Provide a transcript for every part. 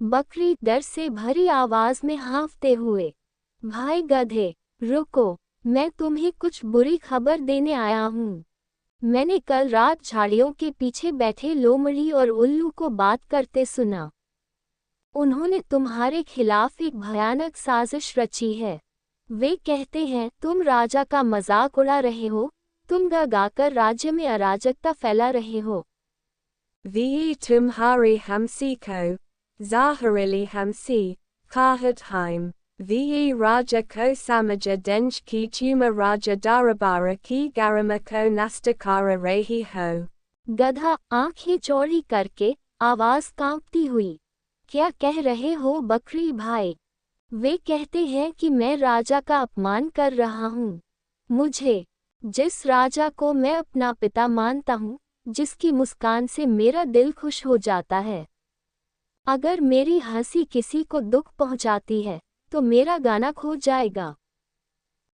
बकरी डर से भरी आवाज में हाँफते हुए, भाई गधे, रुको, मैं तुम्हें कुछ बुरी खबर देने आया हूँ। मैंने कल रात झाड़ियों के पीछे बैठे लोमड़ी और उल्लू को बात करते सुना। उन्होंने तुम्हारे खिलाफ एक भयानक साजिश रची है। वे कहते हैं तुम राजा का मजाक उड़ा रहे हो, तुम गा गाकर राज्य में अराजकता फैला रहे हो। Ve तुम्हारी हमसी को ज़ाहरिली हमसी कहत हैं। Ve राजा को समझ देंज की तुम राजा दरबार की गरिमा को नष्ट कर रही हो। गधा आंखें चौड़ी करके, आवाज कांपती हुई, क्या कह रहे हो बकरी भाई? वे कहते हैं कि मैं राजा का अपमान कर रहा हूँ। मुझे, जिस राजा को मैं अपना पिता मानता हूँ, जिसकी मुस्कान से मेरा दिल खुश हो जाता है। अगर मेरी हंसी किसी को दुख पहुंचाती है, तो मेरा गाना खो जाएगा।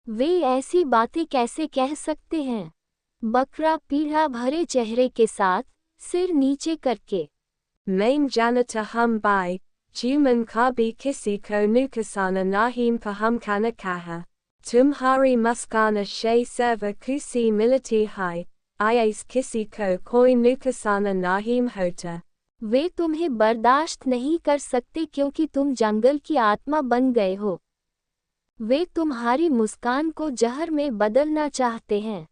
वे ऐसी बातें कैसे कह सकते हैं? बकरा पीड़ा भरे चेहरे के साथ, सिर नीचे करके, मैं जानता हम बाई, जुमन कभी किसी को नुकसान नहीं पहुंचाना कहा। तुम्हारी मुस्कान से सर्व खुशी मिलती है, आयस किसी को कोई नुकसान नहीं होता। वे तुम्हें बर्दाश्त नहीं कर सकते क्योंकि तुम जंगल की आत्मा बन गए हो। वे तुम्हारी मुस्कान को जहर में बदलना चाहते हैं।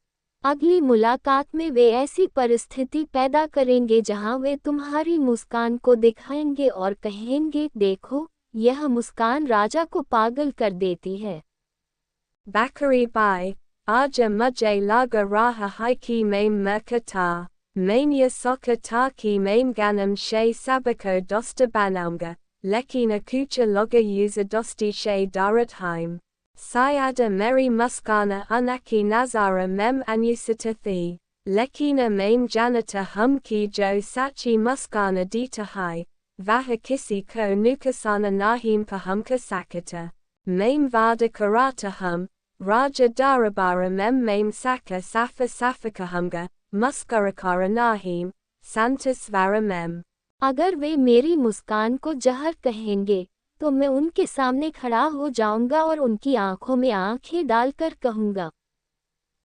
अगली मुलाकात में वे ऐसी परिस्थिति पैदा करेंगे जहां वे तुम्हारी मुस्कान को दिखाएंगे और कहेंगे, देखो, यह मुस्कान राजा को पागल कर देती है। बकरी बाई, आज मुझे लग रहा है कि मैं मरकता, मैंने सोचा था कि मैं गनम से सबको दोस्त बनाऊंगा, लेकिन कुछ लोग यूज़ दोस्ती से डरते हैं। शायद मेरी मुस्कान उनकी नज़र में अनुचित थी, लेकिन मैं जानता हूँ कि जो सच्ची मुस्कान देता है, वह किसी को नुकसान नहीं पहुंचा सकता। मैं वादा करता हूँ, राजा दरबार में मैं साका साफा साफा कहूँगा, मुस्कुराकर नहीं, शांत स्वर में। अगर वे मेरी मुस्कान को जहर कहेंगे, तो मैं उनके सामने खड़ा हो जाऊंगा और उनकी आंखों में आंखें डालकर कहूंगा,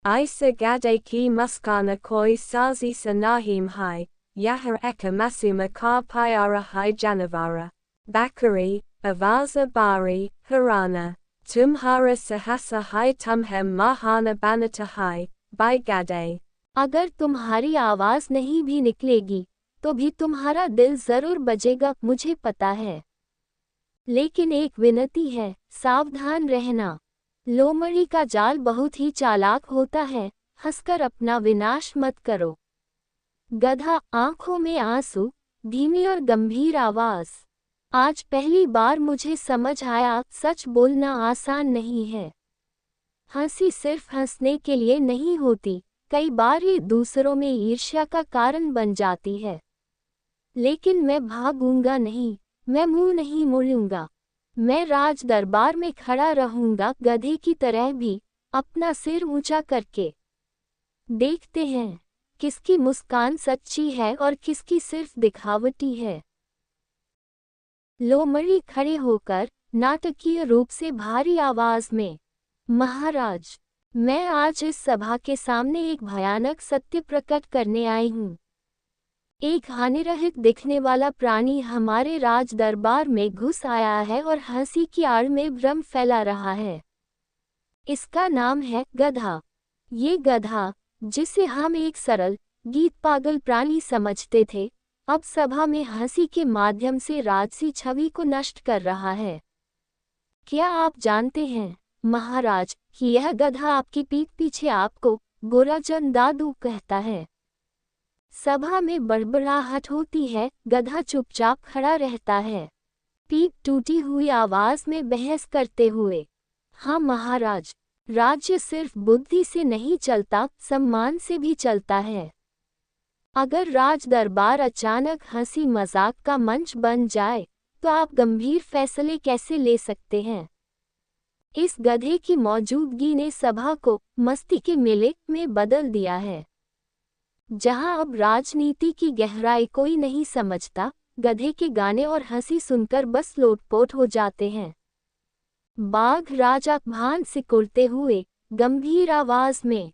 ऐसा गधे की मुस्कान कोई साजिश नहीं है, यह एक मासूम का प्यारा है जानवर। बकरी, आवाज बारी, हराना, तुम्हारा साहस है तुम्हें महान बनाता है, भाई गधे। अगर तुम्हारी आवाज नहीं भी निकलेगी, तो भी तुम्हारा दिल जरूर बजेगा, मुझे पता है। लेकिन एक विनती है, सावधान रहना। लोमड़ी का जाल बहुत ही चालाक होता है, हंसकर अपना विनाश मत करो। गधा आंखों में आंसू, धीमी और गंभीर आवाज, आज पहली बार मुझे समझ आया, सच बोलना आसान नहीं है। हंसी सिर्फ हंसने के लिए नहीं होती, कई बार ये दूसरों में ईर्ष्या का कारण बन जाती है। लेकिन मैं भागूंगा नहीं, मैं मुंह नहीं मोड़ूंगा। मैं राज दरबार में खड़ा रहूंगा गधे की तरह भी, अपना सिर ऊंचा करके। देखते हैं, किसकी मुस्कान सच्ची है और किसकी सिर्फ दिखावटी है। लोमड़ी खड़े होकर, नाटकीय रूप से भारी आवाज में, महाराज, मैं आज इस सभा के सामने एक भयानक सत्य प्रकट करने आई हूँ। एक हानिरहित दिखने वाला प्राणी हमारे राज दरबार में घुस आया है और हंसी की आड़ में भ्रम फैला रहा है। इसका नाम है गधा। ये गधा, जिसे हम एक सरल, गीत पागल प्राणी समझते थे, अब सभा में हंसी के माध्यम से राजसी छवि को नष्ट कर रहा है। क्या आप जानते हैं, महाराज, कि यह गधा आपकी पीठ पीछे आपको गोराचंद दादू कहता है। सभा में बड़बड़ाहट होती है, गधा चुपचाप खड़ा रहता है, पीठ टूटी हुई आवाज में बहस करते हुए, हाँ महाराज, राज्य सिर्फ बुद्धि से नहीं चलता, सम्मान से भी चलता है। अगर राज दरबार अचानक हंसी मजाक का मंच बन जाए, तो आप गंभीर फैसले कैसे ले सकते हैं? इस गधे की मौजूदगी ने सभा को मस्ती के मेले में बदल दिया है। जहां अब राजनीति की गहराई कोई नहीं समझता, गधे के गाने और हंसी सुनकर बस लोटपोट हो जाते हैं। बाघ राजा भान सिकुड़ते हुए गंभीर आवाज में,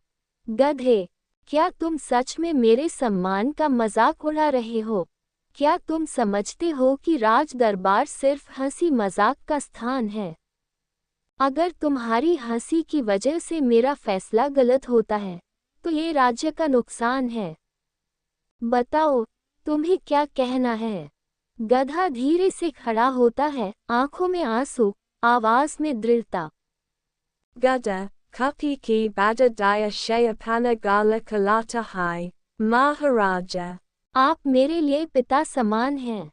गधे, क्या तुम सच में मेरे सम्मान का मजाक उड़ा रहे हो? क्या तुम समझते हो कि राज दरबार सिर्फ हंसी मजाक का स्थान है? अगर तुम्हारी हंसी की वजह से मेरा फैसला गलत होता है, तो ये राज्य का नुकसान है। बताओ, तुम्हें क्या कहना है? गधा धीरे से खड़ा होता है, आंखों में आंसू, आवाज में दृढ़ता। Gada, kapi ki bada daya shayapana gala kalata hai, Maharaja. आप मेरे लिए पिता समान हैं।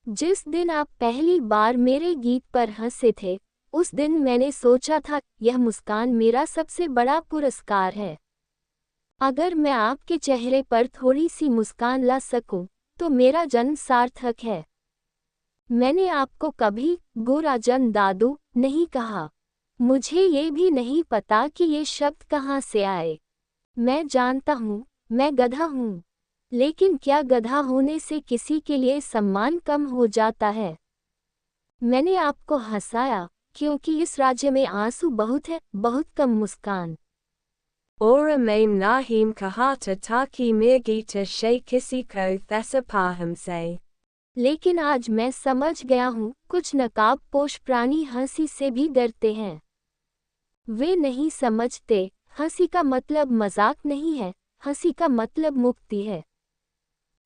जिस दिन आप पहली बार मेरे गीत पर हंसे थे, उस दिन मैंने सोचा था यह मुस्कान मेरा सबसे बड़ा पुरस्कार है। अगर मैं आपके चेहरे पर थोड़ी सी मुस्कान ला सकूं, तो मेरा जन्म सार्थक है। मैंने आपको कभी गोराजन दादू नहीं कहा। मुझे ये भी नहीं पता कि ये शब्द कहाँ से आए। मैं जानता हूँ, मैं गधा हूँ। लेकिन क्या गधा होने से किसी के लिए सम्मान कम हो जाता है? मैंने आपको हंसाया, क्योंकि इस राज्य में आंसू बहुत है, बहुत कम मुस्कान। Ora maim nahim kahata taki mirgita shay kisi ko thesapaham se. लेकिन आज मैं समझ गया हूँ, कुछ नकाबपोश प्राणी हंसी से भी डरते हैं। वे नहीं समझते, हंसी का मतलब मजाक नहीं है, हंसी का मतलब मुक्ति है।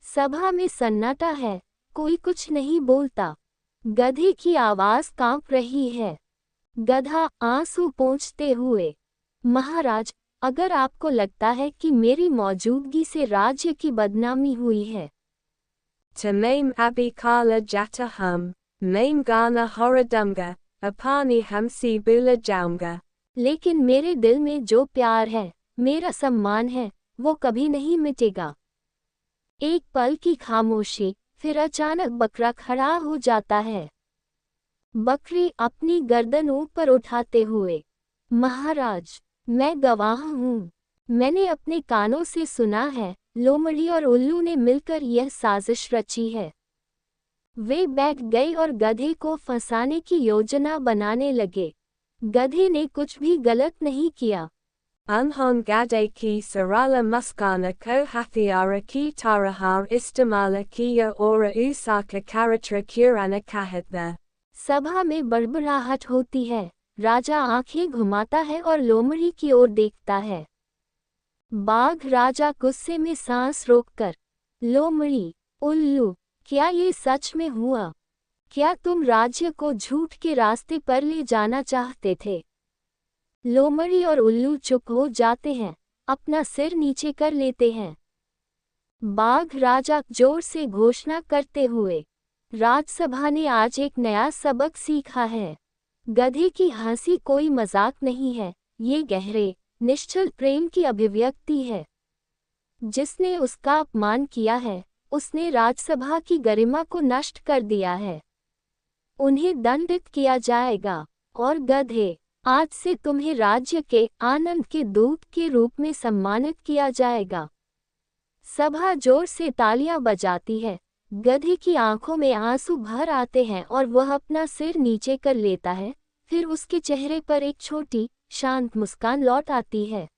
सभा में सन्नाटा है, कोई कुछ नहीं बोलता। गधे की आवाज कांप रही है। गधा आंसू पोंछते हुए, महाराज, अगर आपको लगता है कि मेरी मौजूदगी से राज्य की बदनामी हुई है, Tamaim abikala jata hum, maim gana horadumga, apani hamsi bula jaunga. लेकिन मेरे दिल में जो प्यार है, मेरा सम्मान है, वो कभी नहीं मिटेगा। एक पल की खामोशी, फिर अचानक बकरा खड़ा हो जाता है। बकरी अपनी गर्दन ऊपर उठाते हुए, महाराज, मैं गवाह हूँ। मैंने अपने कानों से सुना है, लोमड़ी और उल्लू ने मिलकर यह साजिश रची है। वे बैठ गए और गधे को फंसाने की योजना बनाने लगे। गधे ने कुछ भी गलत नहीं किया। Unhon gade ki sarala muskana ko hathiara ki tarahar istamala kiya ora usaka karatra kurana kahatna. सभा में बड़बड़ाहट होती है। राजा आंखें घुमाता है और लोमड़ी की ओर देखता है। बाघ राजा गुस्से में सांस रोककर, लोमड़ी, उल्लू, क्या ये सच में हुआ? क्या तुम राज्य को झूठ के रास्ते पर ले जाना चाहते थे? लोमड़ी और उल्लू चुप हो जाते हैं, अपना सिर नीचे कर लेते हैं। बाघ राजा जोर से घोषणा करते हुए, राजसभा ने आज एक नया सबक सीखा है। गधे की हंसी कोई मजाक नहीं है, ये गहरे, निश्चल प्रेम की अभिव्यक्ति है। जिसने उसका अपमान किया है, उसने राजसभा की गरिमा को नष्ट कर दिया है। उन्हें दंडित किया जाएगा। और गधे, आज से तुम्हें राज्य के आनंद के दूत के रूप में सम्मानित किया जाएगा। सभा जोर से तालियां बजाती है। गधे की आंखों में आंसू भर आते हैं और वह अपना सिर नीचे कर लेता है, फिर उसके चेहरे पर एक छोटी, शांत मुस्कान लौट आती है।